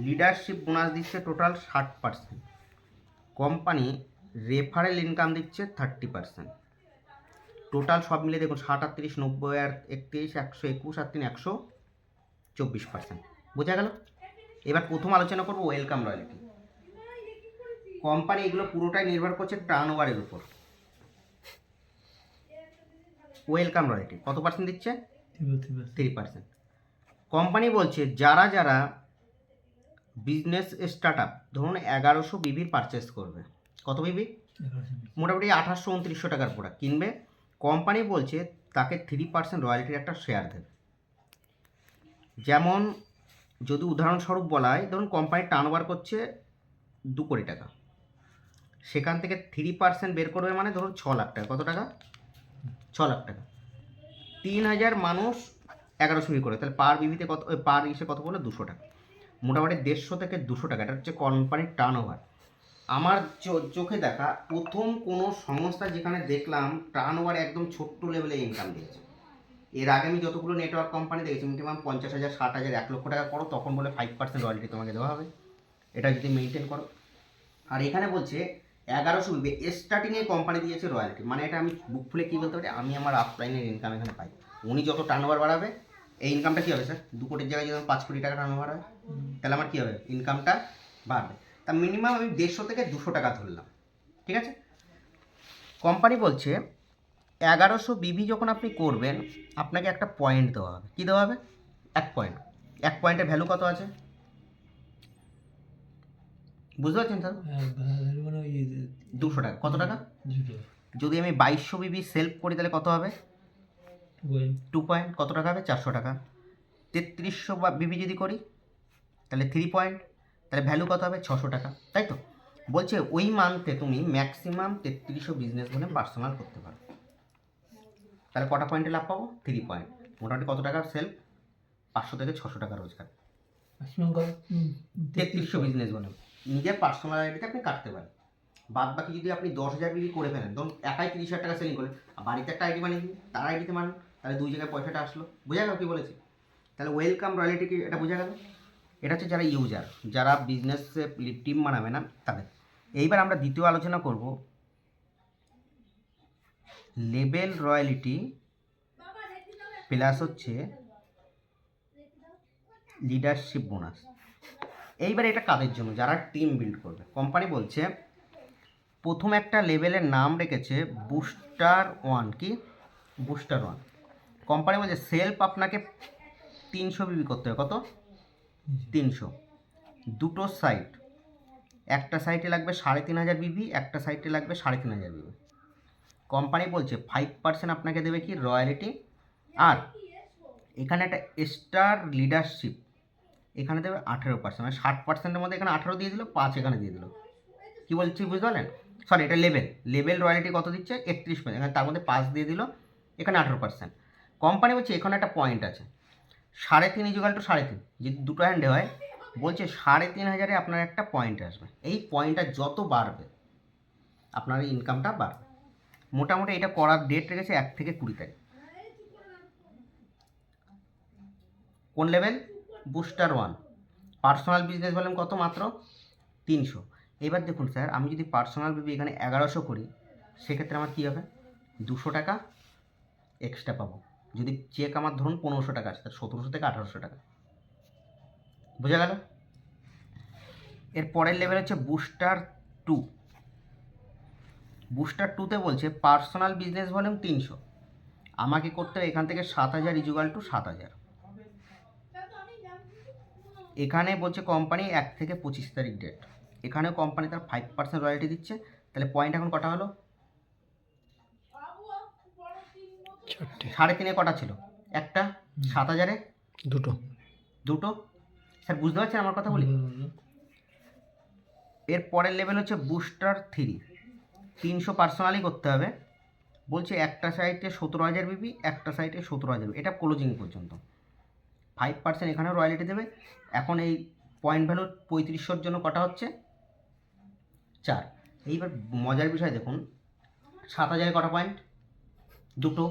Leadership bonus দিচ্ছে total 60%, company referral income দিচ্ছে 30%। Total সব মিলে দেখুন 60 আর 30 90 আর 31 121 আর 3 124%। বোঝা গেল? এবার প্রথম আলোচনা করবো ওয়েলকাম রয়্যালটি। কোম্পানি এগুলো পুরোটাই নির্ভর করছে টার্নওভারের উপর। ওয়েলকাম রয়্যালটি কত পার্সেন্ট দিচ্ছে? 3%। কোম্পানি বলছে যারা যারা বিজনেস স্টার্ট আপ ধরুন 1100 বিবির পারচেস করবে, কত বিবি? মোটামুটি 2800-2900 টাকার প্রোডাক্ট কিনবে, কোম্পানি বলছে তাকে 3% রয়্যালটির একটা শেয়ার দেবে। যেমন যদি উদাহরণস্বরূপ বলা হয়, ধরুন কোম্পানি টার্নওভার করছে 2 কোটি টাকা, সেখান থেকে 3% বের করবে মানে ধরুন 6 লাখ টাকা। কত টাকা? 6 লাখ টাকা। 3000 মানুষ 1100 বিবি করে, তাহলে পার বিবিতে কত, পার ইসে কত বলে? 200 টাকা। মোটামুটি 150 থেকে 200 টাকা, এটা হচ্ছে কোম্পানির টার্নওভার। আমার চোখে দেখা প্রথম কোনো সংস্থা যেখানে দেখলাম টার্নওভার একদম ছোট্ট লেভেলে ইনকাম দিয়েছে। এর আগে আমি যতগুলো নেটওয়ার্ক কোম্পানি দেখেছি মিনিমাম 50,000, 60,000, 1 লক্ষ টাকা করো, তখন বলে 5% রয়্যালটি তোমাকে দেওয়া হবে, এটা যদি মেনটেন করো। আর এখানে বলছে 1100 বিবি স্টার্টিংয়ে কোম্পানি দিয়েছে রয়্যালটি, মানে এটা আমি বুক খুলে কী বলতে পারি, আমি আমার আপলাইনের ইনকাম এখানে পাই। উনি যত টার্নওভার বাড়াবে এই ইনকামটা কী হবে স্যার? 2 কোটির জায়গায় যদি 5 কোটি টাকা টার্নওভার হয়, তাহলে আমার কী হবে? ইনকামটা বাড়বে। তা মিনিমাম আমি 150 থেকে 200 টাকা ধরলাম, ঠিক আছে? কোম্পানি বলছে 1100 বিবি যখন আপনি করবেন আপনাকে একটা পয়েন্ট দেওয়া হবে। কী দেওয়া হবে? 1 পয়েন্ট। 1 পয়েন্টের ভ্যালু কত আছে বুঝতে পারছেন স্যার? 200 টাকা। কত টাকা? যদি আমি 2200 বিবি সেলফ করি তাহলে কত হবে? 2 পয়েন্ট। কত টাকা হবে? 400 টাকা। 3300 বিবি যদি করি তাহলে 3 পয়েন্ট, তাহলে ভ্যালু কত হবে? 600 টাকা, তাই তো? বলছে ওই মান্থে তুমি ম্যাক্সিমাম 3300 বিজনেস বলে পার্সোনাল করতে পারো, তাহলে কটা পয়েন্টে লাভ পাবো? 3 পয়েন্ট। মোটামুটি কত টাকা সেলফ? 500 থেকে 600 টাকা রোজগার। 3300 বিজনেস বলে নিজের পার্সোনাল আইডিতে আপনি কাটতে পারেন। বাদ বাকি যদি আপনি 10,000 বিক্রি করে ফেলেন, ধরুন একাই 30,000 টাকা সেলিং করেন, বাড়িতে একটা আইডি বানিয়ে দিন, তার আইডিতে মানুন, তাহলে 2 জায়গায় পয়সাটা আসলো। বোঝা গেল কী বলেছি? তাহলে ওয়েলকাম রয়্যালটি কি এটা বোঝা গেল? এটা হচ্ছে যারা ইউজার, যারা বিজনেসে টিম বানাবে না তাদের। এইবার আমরা দ্বিতীয় আলোচনা করব লেবেল রয়্যালিটি প্লাস হচ্ছে লিডারশিপ বোনাস। এইবার এটা কাদের জন্য? যারা টিম বিল্ড করবে। কোম্পানি বলছে প্রথম একটা লেভেলের নাম রেখেছে বুস্টার 1। কি? বুস্টার 1। কোম্পানি বলছে সেলফ আপনাকে 300 বিবি করতে হবে। কত? 300। দুটো সাইট, একটা সাইটে লাগবে 3500 বিবি, একটা সাইটে লাগবে 3500 বিবি। কোম্পানি বলছে 5% আপনাকে দেবে কি? রয়্যালিটি। আর এখানে একটা স্টার লিডারশিপ এখানে দেবে 18%, মানে 60%-এর মধ্যে এখানে 18 দিয়ে দিল, 5 এখানে দিয়ে দিল। কী বলছি বুঝতে পারলেন? সরি, এটা লেভেল রয়্যালিটি কত দিচ্ছে? 31%, এখানে তার মধ্যে 5 দিয়ে দিল, এখানে 18%। কোম্পানি বলছে এখানে একটা পয়েন্ট আছে 3.5 ইকুয়াল টু 3.5, যদি দুটো হ্যান্ডে হয় বলছে 3,500 আপনার একটা পয়েন্ট আসবে। এই পয়েন্টটা যত বাড়বে আপনার ইনকামটা বাড়বে। মোটামুটি এটা করার ডেট রেখেছে 1 থেকে 20 তারিখ। কোন লেভেল? বুস্টার 1। পার্সোনাল বিজনেস বললাম কত? মাত্র 300। এবার দেখুন স্যার, আমি যদি পার্সোনাল বিবি এখানে 1100 করি সেক্ষেত্রে আমার কী হবে? 200 টাকা এক্সট্রা পাবো। যদি চেক আমার ধরুন 1500 টাকা আছে, তার 1700 থেকে 1800 টাকা। বোঝা গেল? এর পরের লেভেল হচ্ছে বুস্টার 2। বুস্টার 2তে বলছে পার্সোনাল বিজনেস ভলিউম 300, আমাকে করতে হবে এখান থেকে 7000 ইকুয়াল টু 7000। এখানে বলছে কোম্পানি 1 থেকে 25 তারিখ ডেট, এখানেও কোম্পানি তার 5% রয়্যালটি দিচ্ছে। তাহলে পয়েন্ট এখন কটা হলো? 3.5-এ কটা ছিল? একটা। 7000-এ দুটো। স্যার বুঝতে পারছেন আমার কথা বলি? এর পরের লেভেল হচ্ছে বুস্টার 3। 300 পার্সোনালি করতে হবে। বলছে একটা সাইটে 17,000 বিবি, একটা সাইটে 17,000 বিবি, এটা ক্লোজিং পর্যন্ত। 5% এখানেও রয়্যালিটি দেবে। এখন এই পয়েন্ট ভ্যালু 3500-র জন্য কটা হচ্ছে? 4। এইবার মজার বিষয় দেখুন, 7000-এ কটা পয়েন্ট? দুটো।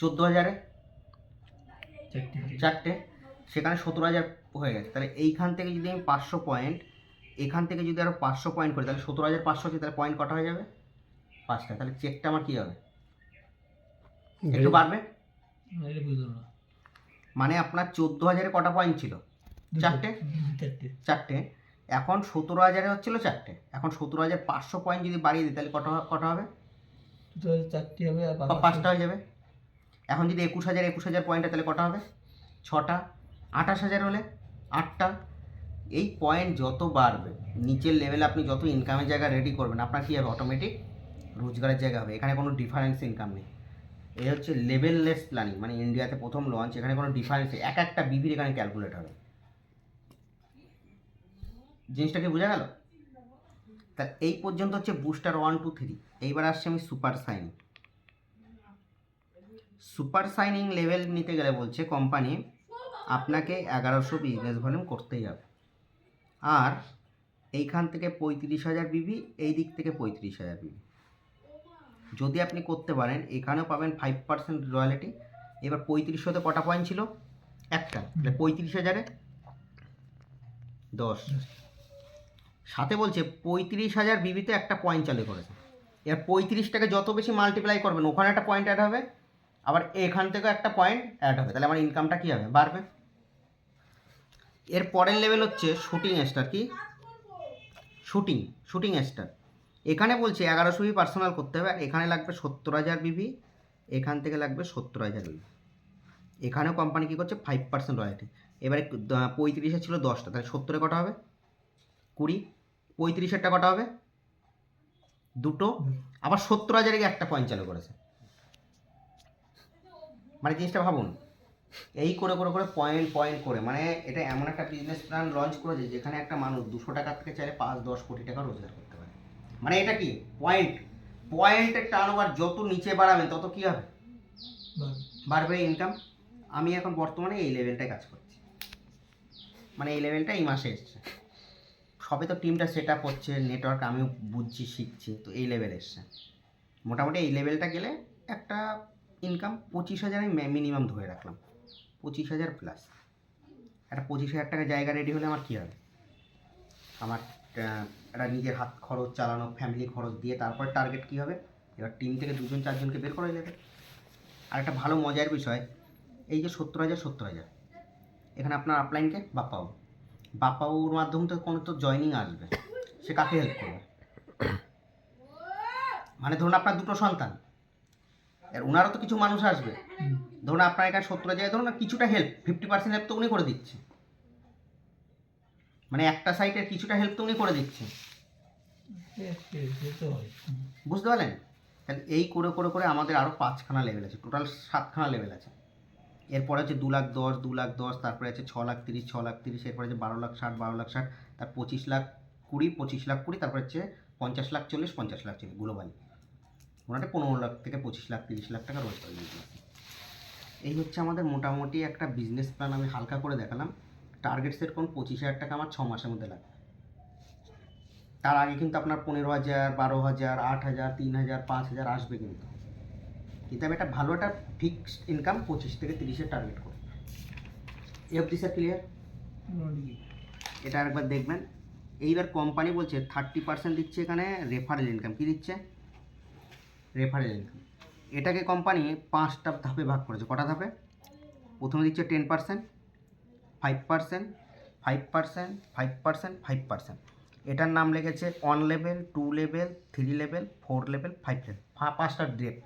14,000-এ 4টে। সেখানে 17,000 হয়ে গেছে। তাহলে এইখান থেকে যদি আমি 500 পয়েন্ট, এখান থেকে যদি আরও 500 পয়েন্ট করি, তাহলে 17,500 হচ্ছে, তাহলে পয়েন্ট কটা হয়ে যাবে? 5টা। তাহলে চেকটা আমার কী হবে? একটু বাড়বে। মানে আপনার 14,000-এ কটা পয়েন্ট ছিল? 4টে। এখন 17,000-এ হচ্ছিল 4টে। এখন 17,500 পয়েন্ট যদি বাড়িয়ে দিই তাহলে কটা হবে? 4টি হবে আর 5টা হয়ে যাবে। এখন যদি 21,000 পয়েন্ট হয় তাহলে কটা হবে? 6টা। 28,000 হলে 8টা। এই পয়েন্ট যত বাড়বে, নিচের লেভেলে আপনি যত ইনকামের জায়গা রেডি করবেন, আপনার কী হবে? অটোমেটিক রোজগারের জায়গা হবে। এখানে কোনো ডিফারেন্স ইনকাম নেই। এই হচ্ছে লেভেললেস প্ল্যানিং, মানে ইন্ডিয়াতে প্রথম লঞ্চ। এখানে কোনো ডিফারেন্স, এক একটা বিবির এখানে ক্যালকুলেট হবে। জিনিসটা কি বোঝা গেল? তা এই পর্যন্ত হচ্ছে বুস্টার 1, 2, 3। এইবার আসছে আমি super signing. Super signing level নিতে গেলে বলছে কোম্পানি আপনাকে 1100 বিজনেস ভলিউম করতেই হবে। আর এইখান থেকে 35,000 বিবি, এই দিক থেকে 35,000 বিবি যদি আপনি করতে পারেন, এখানেও পাবেন 5% রয়্যালিটি। এবার 3500-তে কটা পয়েন্ট ছিল? একটা। তাহলে 35,000-এ 10। সাথে বলছে 35,000 বিবিতে একটা পয়েন্ট চালু করেছে। এবার 35টাকে যত বেশি মাল্টিপ্লাই করবেন, ওখানে একটা পয়েন্ট অ্যাড হবে, আবার এখান থেকেও একটা পয়েন্ট অ্যাড হবে। তাহলে আমার ইনকামটা কী হবে? বাড়বে। এর পরের লেভেল হচ্ছে শুটিং স্টার। কি? Shooting star. এখানে বলছে 1100 বিবি পার্সোনাল করতে হবে, আর এখানে লাগবে 70,000 বিবি, এখান থেকে লাগবে 70,000 বিবি। এখানেও কোম্পানি কী করছে? 5% রয়্যালটি। এবারে 35-এ ছিল 10টা, তাহলে 70-এ কটা হবে? 20। 35-এরটা কটা হবে? 2টো। আবার 70,000-এ একটা পয়েন্ট চালু করেছে। মানে জিনিসটা ভাবুন, এই করে করে করে পয়েন্ট করে, মানে এটা এমন একটা বিজনেস প্ল্যান লঞ্চ করেছে যেখানে একটা মানুষ 200 টাকা থেকে চাইলে 5-10 কোটি টাকা রোজগার করতে পারে। মানে এটা কি? পয়েন্টের টার্নওভার যত নিচে বাড়াবেন তত কী হবে? বাড়বে ইনকাম। আমি এখন বর্তমানে এই লেভেলটায় কাজ করছি, মানে এই লেভেলটা এই মাসে এসছে। সবে তো টিমটা সেট আপ হচ্ছে, নেটওয়ার্ক আমিও বুঝছি, শিখছি, তো এই লেভেল এসছে। মোটামুটি এই লেভেলটা গেলে একটা ইনকাম 25,000 আমি মিনিমাম ধরে রাখলাম। 25,000 প্লাস একটা 25,000 টাকা জায়গা রেডি হলে আমার কী হবে? আমার একটা নিজের হাত খরচ চালানো, ফ্যামিলি খরচ দিয়ে তারপরে টার্গেট কী হবে? এবার টিম থেকে 2-4জনকে বের করে নেবে। আর একটা ভালো মজার বিষয়, এই যে 70,000, এখানে আপনার আপলাইনকে বাপ্পাবুর মাধ্যম থেকে কোনো তো জয়নিং আসবে, সে কাকে হেল্প করবে? মানে ধরুন আপনার 2টো সন্তান, আর ওনারও তো কিছু মানুষ আসবে। ধরুন আপনার এখানে 70,000, ধরুন কিছুটা হেল্প, 50% হেল্প তো উনি করে দিচ্ছে। মানে একটা সাইটের কিছুটা হেল্প তো উনি করে দিচ্ছে। বুঝতে পারলেন? তাহলে এই করে করে করে আমাদের আরও 5খানা লেভেল আছে, টোটাল 7খানা লেভেল আছে। এরপরে আছে 2,10,000, 2,10,000, তারপরে আছে 6,30,000, 6,30,000, এরপরে আছে 12,60,000, 12,60,000, তার 25,20,000, 25,20,000, তারপরে হচ্ছে 50,40,000, 50,40,000 গ্লোবালি। ওনাটা 15 লাখ থেকে 25 লাখ 30 লাখ টাকা রোজগার দিয়েছে। এই হচ্ছে আমাদের মোটামুটি একটা বিজনেস প্ল্যান। আমি হালকা করে দেখালাম। টার্গেট সেট করুন 25,000 টাকা আমার 6 মাসের মধ্যে লাগবে। তার আগে কিন্তু আপনার 15,000, 12,000, 8,000, 3,000, 5,000 আসবে কিন্তু আমি একটা ভালো একটা ফিক্সড ইনকাম 25 থেকে 30-এর টার্গেট করি। FD sir clear? এটা আরেকবার দেখবেন। এইবার কোম্পানি বলছে 30% দিচ্ছে এখানে রেফারেল ইনকাম। কী দিচ্ছে? Referral income. এটাকে কোম্পানি 5টা ধাপে ভাগ করেছে। কটা ধাপে? প্রথমে দিচ্ছে 10%, 5%, 5%, 5%, 5%। এটার নাম লেগেছে 1 level, 2 level, 3 level, 4 level, 5 level, 5টা ডেপ।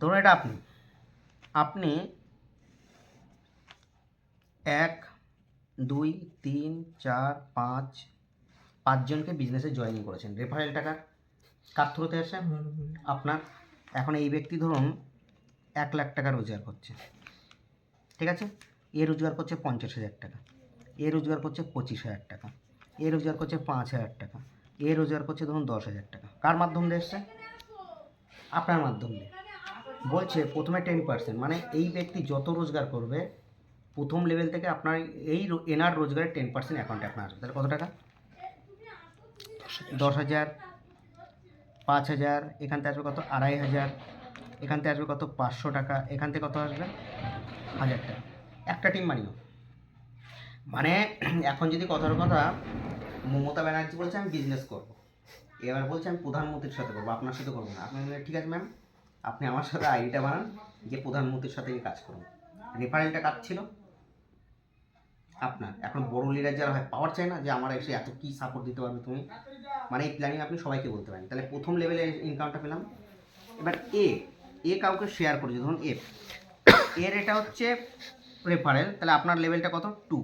ধরুন এটা আপনি 1, 2, 3, 4, 5জনকে বিজনেসে জয়েনিং করেছেন। রেফারেল টাকা কার থ্রুতে আসে? আপনার। এখন এই ব্যক্তি ধরুন 1 লাখ টাকা রোজগার করছে, ঠিক আছে? এ রোজগার করছে 50,000 টাকা, এ রোজগার করছে 25,000 টাকা, এ রোজগার করছে 5,000 টাকা, এ রোজগার করছে ধরুন 10,000 টাকা। কার মাধ্যম দিয়ে এসছে? আপনার মাধ্যম দিয়ে। বলছে প্রথমে 10%, মানে এই ব্যক্তি যত রোজগার করবে প্রথম লেভেল থেকে আপনার এই এনার রোজগারের 10% অ্যাকাউন্টে আপনার আসবে। তাহলে কত টাকা? 10,000, 5,000, এখান থেকে আসবে কত? 2,500, এখান থেকে আসবে কত? 500 টাকা, এখান থেকে কত আসবে? 1,000 টাকা। একটা টিম বানিও। মানে এখন যদি কথার কথা মমতা ব্যানার্জি বলছে আমি বিজনেস করবো, এবার বলছে আমি প্রধানমন্ত্রীর সাথে করবো, আপনার সাথে করবো না। আপনি বললেন, ঠিক আছে ম্যাম, আপনি আমার সাথে আইডিটা বানান যে প্রধানমন্ত্রীর সাথে কাজ করুন। রেফারেলটা কাজ ছিল আপনার। এখন বড় লিডার যারা হয় পাওয়ার চায় না যে আমার এসে এত কী সাপোর্ট দিতে পারবে তুমি, মানে এই প্ল্যানিং আপনি সবাইকে বলতে পারেন। তাহলে প্রথম লেভেলে ইনকামটা পেলাম। এবার এ কাউকে শেয়ার করেছে, ধরুন এর এটা হচ্ছে রেফারেল, তাহলে আপনার লেভেলটা কত 2,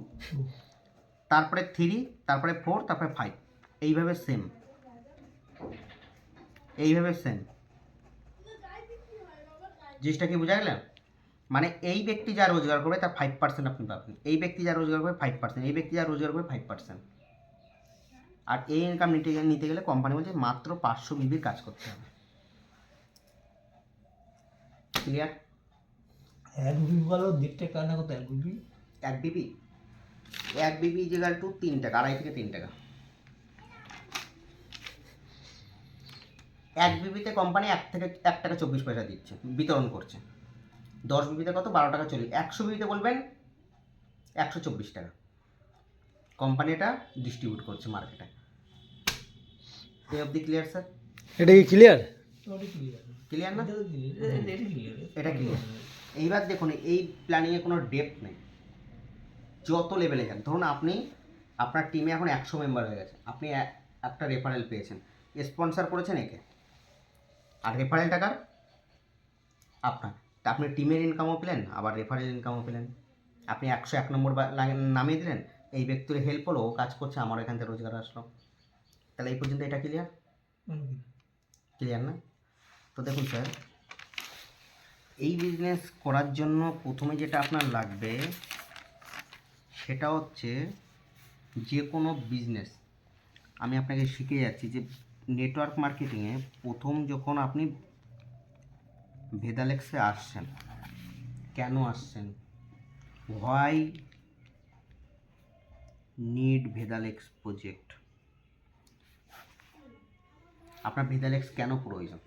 তারপরে 3, তারপরে 4, তারপরে 5, এইভাবে সেম জিনিসটা কি বোঝা গেল? মানে এই ব্যক্তি যা রোজগার করবে তার 5% আপনি পাবেন, এই ব্যক্তি যা রোজগার করবে 5%, এই ব্যক্তি যা রোজগার করবে 5%। আর এই ইনকাম নিতে গেলে কোম্পানি বলছে মাত্র 500 বিবির কাজ করতে হবে। ক্লিয়ার? 1 বিবি বলো, 1.5 টাকা না কত 1 বিবি? 1 বিবি ইজিক্যাল টু 3 টাকা, 2.5 থেকে 3 টাকা। 1 বিবিতে কোম্পানি 1 টাকা 24 পয়সা দিচ্ছে, বিতরণ করছে। 10 বিবিতে কত? 12 টাকা 40। 100 বিবিতে বলবেন 124 টাকা। কোম্পানি এটা ডিস্ট্রিবিউট করছে মার্কেটে। এই অবধি ক্লিয়ার স্যার? এটা কি ক্লিয়ার? ক্লিয়ার না? এটা ক্লিয়ার। এইবার দেখুন, এই প্ল্যানিংয়ে কোনো ডেপথ নেই। যত লেভেলে যান, ধরুন আপনি আপনার টিমে এখন 100 মেম্বার হয়ে গেছে, আপনি একটা রেফারেল পেয়েছেন, স্পন্সর করেছেন একে, আর রেফারেল টাকার আপনার, তা আপনি টিমের ইনকামও পেলেন, আবার রেফারেল ইনকামও পেলেন। আপনি 101 নম্বর নামিয়ে দিলেন, এই ব্যক্তির হেল্প হলো, ও কাজ করছে, আমার এখান থেকে রোজগার আসলো। তাহলে এই পর্যন্ত এটা ক্লিয়ার না? তো দেখুন স্যার, এই বিজনেস করার জন্য প্রথমে যেটা আপনার লাগবে সেটা হচ্ছে যে কোনো বিজনেস, আমি আপনাকে শিখে যাচ্ছি যে নেটওয়ার্ক মার্কেটিংয়ে প্রথম যখন আপনি ভেদালেক্সে আসছেন, কেন আসছেন, হোয়াই নিড ভেদালেক্স প্রজেক্ট, আপনার ভেদালেক্স কেন প্রয়োজন,